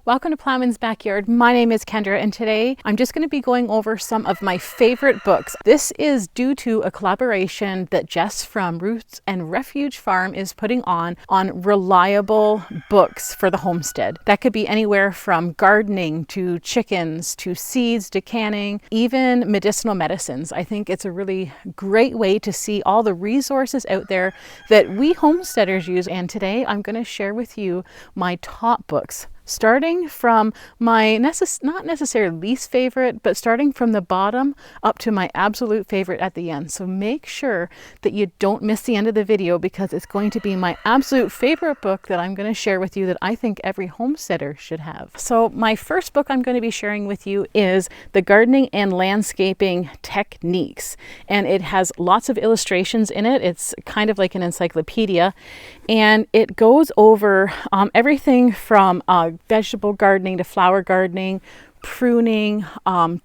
Welcome to Plowman's Backyard. My name is Kendra, and today I'm just going to be going over some of my favorite books. This is due to a collaboration that Jess from Roots and Refuge Farm is putting on reliable books for the homestead. That could be anywhere from gardening to chickens to seeds to canning, even medicinal medicines. I think it's a really great way to see all the resources out there that we homesteaders use. And today I'm going to share with you my top books, starting from my not necessarily least favorite, but starting from the bottom up to my absolute favorite at the end. So make sure that you don't miss the end of the video, because it's going to be my absolute favorite book that I'm going to share with you that I think every homesteader should have. So my first book I'm going to be sharing with you is The Gardening and Landscaping Techniques, and it has lots of illustrations in it. It's kind of like an encyclopedia, and it goes over everything from vegetable gardening to flower gardening, pruning,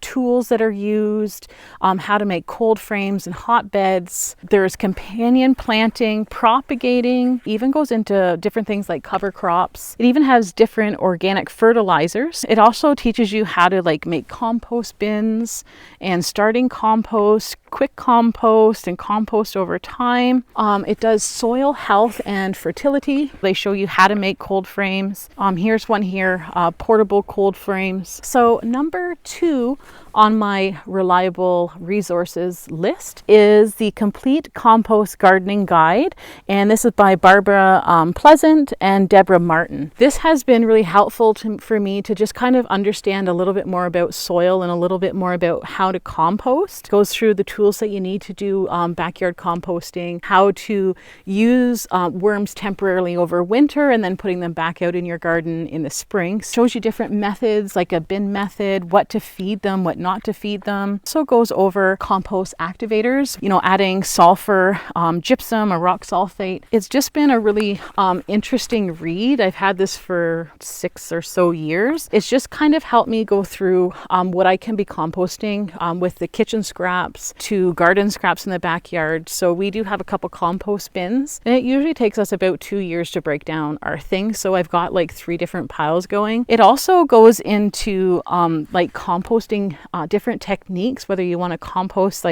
tools that are used, how to make cold frames and hotbeds. There's companion planting, propagating, even goes into different things like cover crops. It even has different organic fertilizers. It also teaches you how to make compost bins and starting compost, quick compost, and compost over time. It does soil health and fertility. They show you how to make cold frames. Here's one here, portable cold frames. So number 2 on my reliable resources list is the Complete Compost Gardening Guide, and this is by Barbara Pleasant and Deborah Martin. This has been really helpful for me to just kind of understand a little bit more about soil and a little bit more about how to compost. It goes through the tools that you need to do backyard composting, how to use worms temporarily over winter and then putting them back out in your garden in the spring. Shows you different methods, like a bin method, what to feed them, what not to feed them. So goes over compost activators, adding sulfur, gypsum, or rock sulfate. It's just been a really interesting read. I've had this for 6 or so years. It's just kind of helped me go through what I can be composting with the kitchen scraps to garden scraps in the backyard. So we do have a couple compost bins, and it usually takes us about 2 years to break down our things. So I've got 3 different piles going. It also goes into composting different techniques, whether you want to compost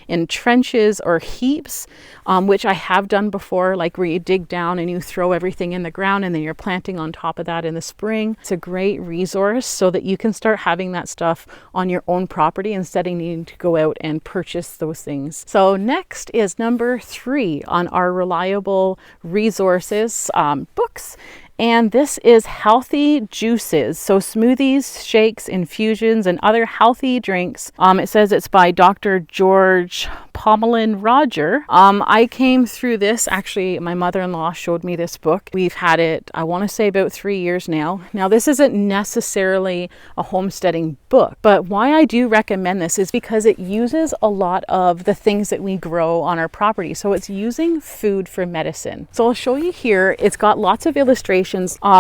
in trenches or heaps, which I have done before, where you dig down and you throw everything in the ground and then you're planting on top of that in the spring. It's a great resource so that you can start having that stuff on your own property instead of needing to go out and purchase those things. So next is number 3 on our reliable resources books. And this is Healthy Juices. So smoothies, shakes, infusions, and other healthy drinks. It says it's by Dr. George Pomelin Roger. I came through this, actually, my mother-in-law showed me this book. We've had it, I want to say, about 3 years now. Now, this isn't necessarily a homesteading book, but why I do recommend this is because it uses a lot of the things that we grow on our property. So it's using food for medicine. So I'll show you here. It's got lots of illustrations.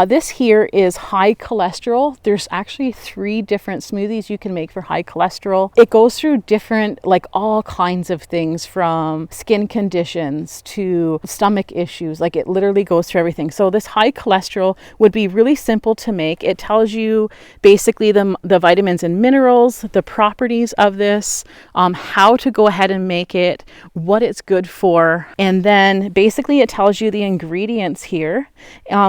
This here is high cholesterol. There's actually 3 different smoothies you can make for high cholesterol. It goes through different, all kinds of things, from skin conditions to stomach issues. It literally goes through everything. So this high cholesterol would be really simple to make. It tells you basically the vitamins and minerals, the properties of this, how to go ahead and make it, what it's good for, and then basically it tells you the ingredients here.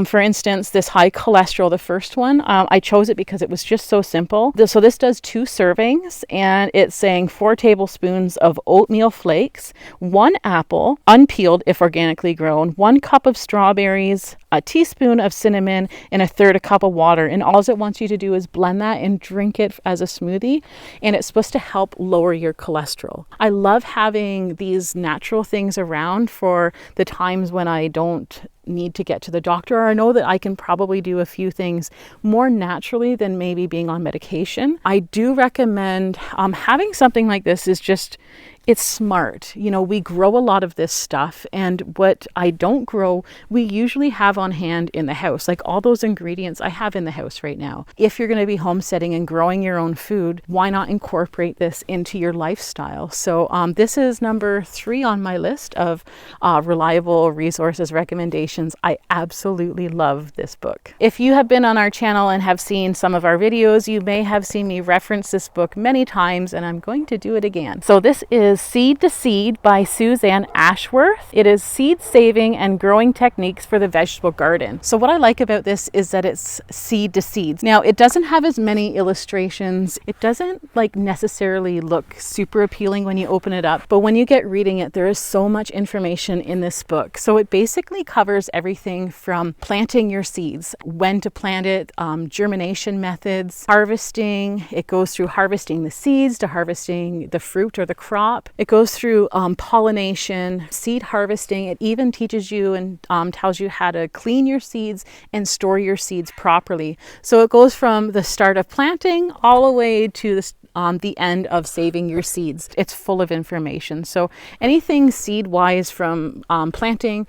For instance, this high cholesterol, the first one, I chose it because it was just so simple. So this does 2 servings, and it's saying 4 tablespoons of oatmeal flakes, 1 apple, unpeeled if organically grown, 1 cup of strawberries, a teaspoon of cinnamon, and 1/3 cup of water. And all it wants you to do is blend that and drink it as a smoothie. And it's supposed to help lower your cholesterol. I love having these natural things around for the times when I don't need to get to the doctor, or I know that I can probably do a few things more naturally than maybe being on medication. I do recommend having something like this. Is just it's smart. You know, we grow a lot of this stuff, and what I don't grow, we usually have on hand in the house. Like all those ingredients I have in the house right now. If you're going to be homesteading and growing your own food, why not incorporate this into your lifestyle? So this is number 3 on my list of reliable resources recommendations. I absolutely love this book. If you have been on our channel and have seen some of our videos, you may have seen me reference this book many times, and I'm going to do it again. So this is Seed to Seed by Suzanne Ashworth. It is seed saving and growing techniques for the vegetable garden. So what I like about this is that it's seed to seeds. Now it doesn't have as many illustrations. It doesn't like necessarily look super appealing when you open it up, but when you get reading it, there is so much information in this book. So it basically covers everything from planting your seeds, when to plant it, germination methods, harvesting. It goes through harvesting the seeds to harvesting the fruit or the crop. It goes through pollination, seed harvesting. It even teaches you and tells you how to clean your seeds and store your seeds properly. So it goes from the start of planting all the way to the end of saving your seeds. It's full of information. So anything seed-wise from planting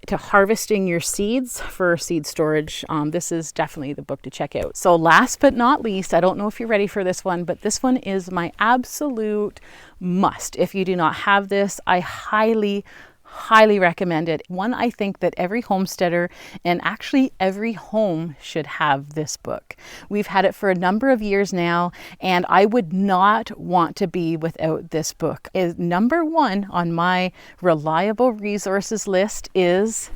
to harvesting your seeds for seed storage, this is definitely the book to check out. So last but not least, I don't know if you're ready for this one, but this one is my absolute must. If you do not have this, I highly recommend it. One I think that every homesteader and actually every home should have this book. We've had it for a number of years now, and I would not want to be without this book. Number 1 on my reliable resources list is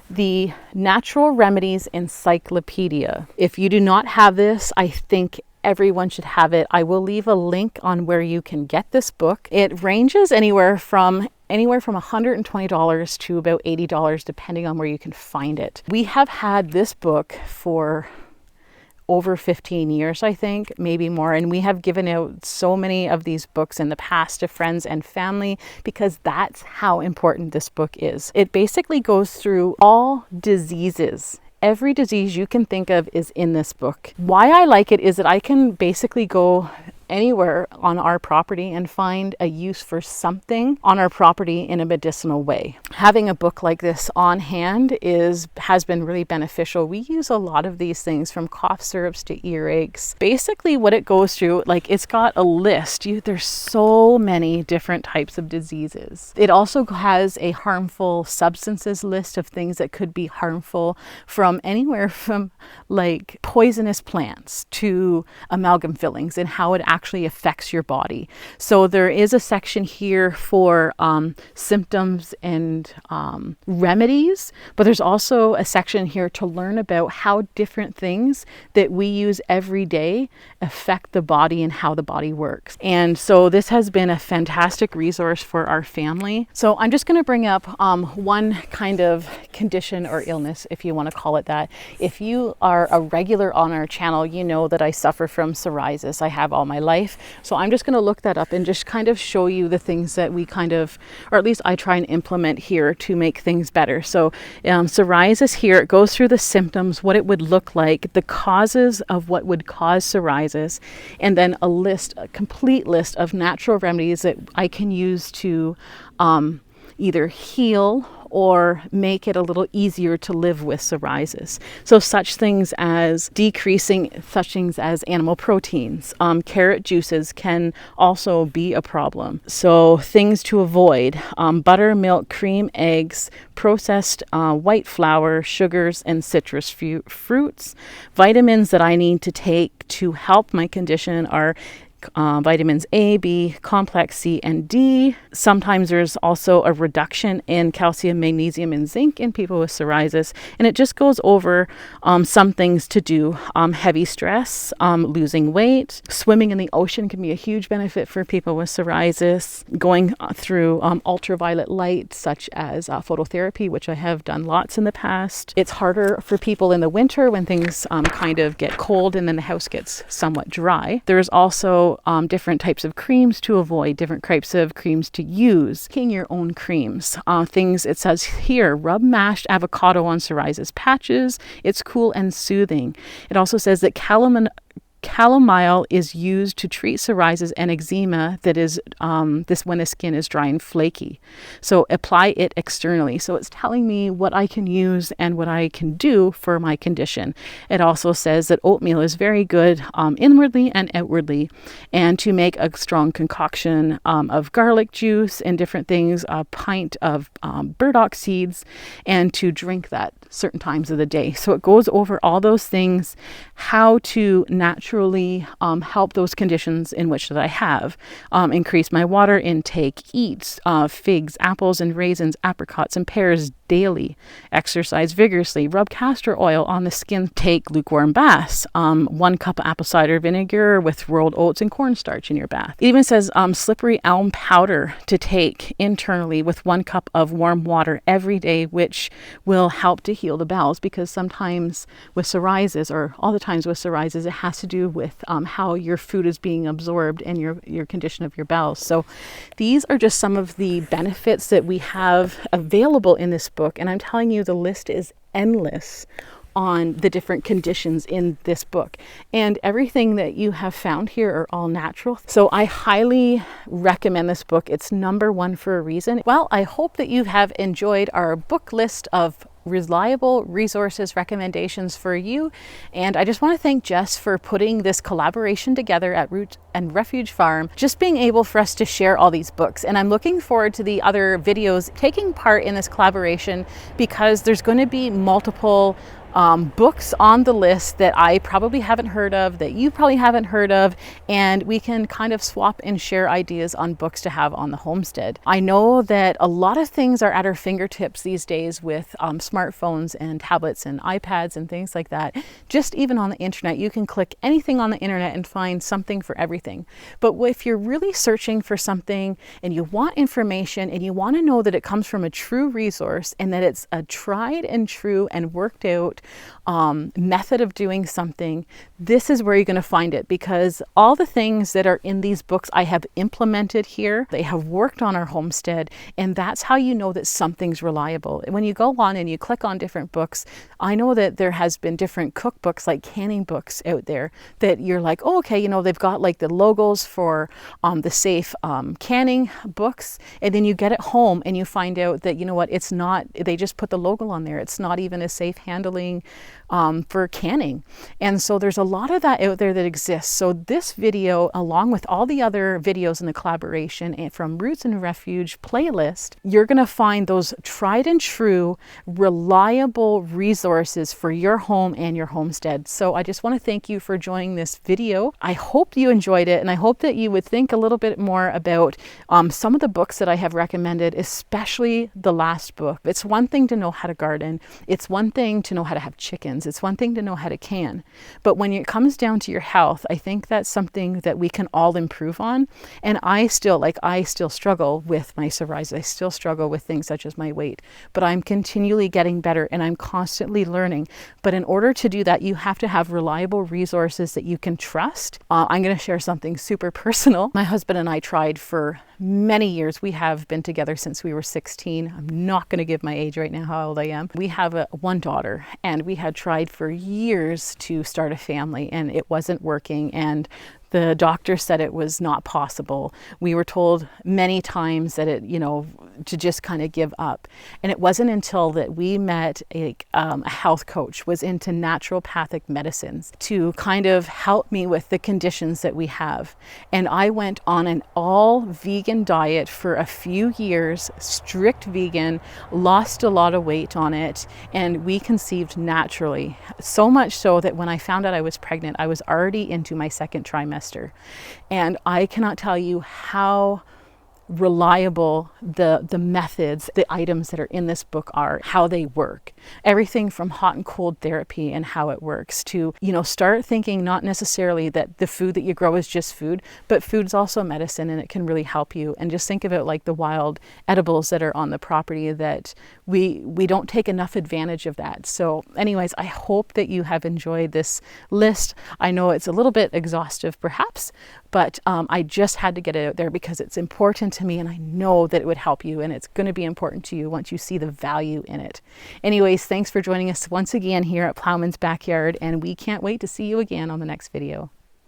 the Natural Remedies Encyclopedia. If you do not have this, I think everyone should have it. I will leave a link on where you can get this book. It ranges anywhere from $120 to about $80, depending on where you can find it. We have had this book for over 15 years, I think, maybe more. And we have given out so many of these books in the past to friends and family because that's how important this book is. It basically goes through all diseases. Every disease you can think of is in this book. Why I like it is that I can basically go anywhere on our property and find a use for something on our property in a medicinal way. Having a book like this on hand has been really beneficial. We use a lot of these things, from cough syrups to earaches. Basically what it goes through, like, it's got a list. There's so many different types of diseases. It also has a harmful substances list of things that could be harmful, from anywhere from like poisonous plants to amalgam fillings and how it actually affects your body. So there is a section here for symptoms and remedies, but there's also a section here to learn about how different things that we use every day affect the body and how the body works. And so this has been a fantastic resource for our family. So I'm just going to bring up one kind of condition or illness, if you want to call it that. If you are a regular on our channel, you know that I suffer from psoriasis. I have all my life. So I'm just going to look that up and just kind of show you the things that we kind of, or at least I try and implement here to make things better. So psoriasis here, it goes through the symptoms, what it would look like, the causes of what would cause psoriasis, and then a complete list of natural remedies that I can use to either heal or make it a little easier to live with psoriasis. So such things as decreasing such things as animal proteins. Carrot juices can also be a problem. So things to avoid: butter, milk, cream, eggs, processed white flour, sugars, and citrus fruits. Vitamins that I need to take to help my condition are vitamins A, B, complex C, and D. Sometimes there's also a reduction in calcium, magnesium, and zinc in people with psoriasis. And it just goes over some things to do. Heavy stress, losing weight, swimming in the ocean can be a huge benefit for people with psoriasis. Going through ultraviolet light, such as phototherapy, which I have done lots in the past. It's harder for people in the winter when things kind of get cold and then the house gets somewhat dry. There's also different types of creams to avoid, different types of creams to use. Making your own creams. Things, it says here, rub mashed avocado on psoriasis patches. It's cool and soothing. It also says that Chamomile is used to treat psoriasis and eczema that is this when the skin is dry and flaky. So apply it externally. So it's telling me what I can use and what I can do for my condition. It also says that oatmeal is very good inwardly and outwardly, and to make a strong concoction of garlic juice and different things, a pint of burdock seeds, and to drink that certain times of the day. So it goes over all those things, how to naturally help those conditions in which that I have. Increase my water intake, eat figs, apples and raisins, apricots and pears daily, exercise vigorously, rub castor oil on the skin, take lukewarm baths, 1 cup of apple cider vinegar with rolled oats and cornstarch in your bath. It even says slippery elm powder to take internally with 1 cup of warm water every day, which will help to heal the bowels, because sometimes with psoriasis, or all the times with psoriasis, it has to do with how your food is being absorbed and your condition of your bowels. So these are just some of the benefits that we have available in this book, and I'm telling you, the list is endless on the different conditions in this book, and everything that you have found here are all natural. So I highly recommend this book. It's #1 for a reason. Well, I hope that you have enjoyed our book list of reliable resources recommendations for you, and I just want to thank Jess for putting this collaboration together at Roots and Refuge Farm, just being able for us to share all these books. And I'm looking forward to the other videos taking part in this collaboration, because there's going to be multiple books on the list that I probably haven't heard of, that you probably haven't heard of, and we can kind of swap and share ideas on books to have on the homestead. I know that a lot of things are at our fingertips these days with smartphones and tablets and iPads and things like that. Just even on the internet, you can click anything on the internet and find something for everything. But if you're really searching for something and you want information and you want to know that it comes from a true resource and that it's a tried and true and worked out method of doing something, this is where you're going to find it, because all the things that are in these books I have implemented here. They have worked on our homestead, and that's how you know that something's reliable. When you go on and you click on different books, I know that there has been different cookbooks, like canning books out there, that you're like, oh, okay, they've got like the logos for the safe canning books, and then you get it home and you find out that, it's not, they just put the logo on there. It's not even a safe handling for canning. And so there's a lot of that out there that exists. So this video, along with all the other videos in the collaboration and from Roots and Refuge playlist, you're going to find those tried and true, reliable resources for your home and your homestead. So I just want to thank you for joining this video. I hope you enjoyed it, and I hope that you would think a little bit more about some of the books that I have recommended, especially the last book. It's one thing to know how to garden. It's one thing to know how to have chickens. It's one thing to know how to can. But when it comes down to your health, I think that's something that we can all improve on. And I still struggle with my psoriasis. I still struggle with things such as my weight, but I'm continually getting better and I'm constantly learning. But in order to do that, you have to have reliable resources that you can trust. I'm going to share something super personal. My husband and I tried for many years. We have been together since we were 16. I'm not going to give my age right now, how old I am. We have one daughter, and we had tried for years to start a family, and it wasn't working, and the doctor said it was not possible. We were told many times that to just kind of give up. And it wasn't until that we met a health coach, was into naturopathic medicines, to kind of help me with the conditions that we have. And I went on an all vegan diet for a few years, strict vegan, lost a lot of weight on it, and we conceived naturally. So much so that when I found out I was pregnant, I was already into my second trimester. And I cannot tell you how reliable the methods, the items that are in this book are, how they work. Everything from hot and cold therapy and how it works to, start thinking not necessarily that the food that you grow is just food, but food's also medicine and it can really help you. And just think of it like the wild edibles that are on the property, that we don't take enough advantage of that. So anyways, I hope that you have enjoyed this list. I know it's a little bit exhaustive perhaps, but I just had to get it out there because it's important to me, and I know that it would help you, and it's going to be important to you once you see the value in it. Anyways, thanks for joining us once again here at Plowman's Backyard, and we can't wait to see you again on the next video.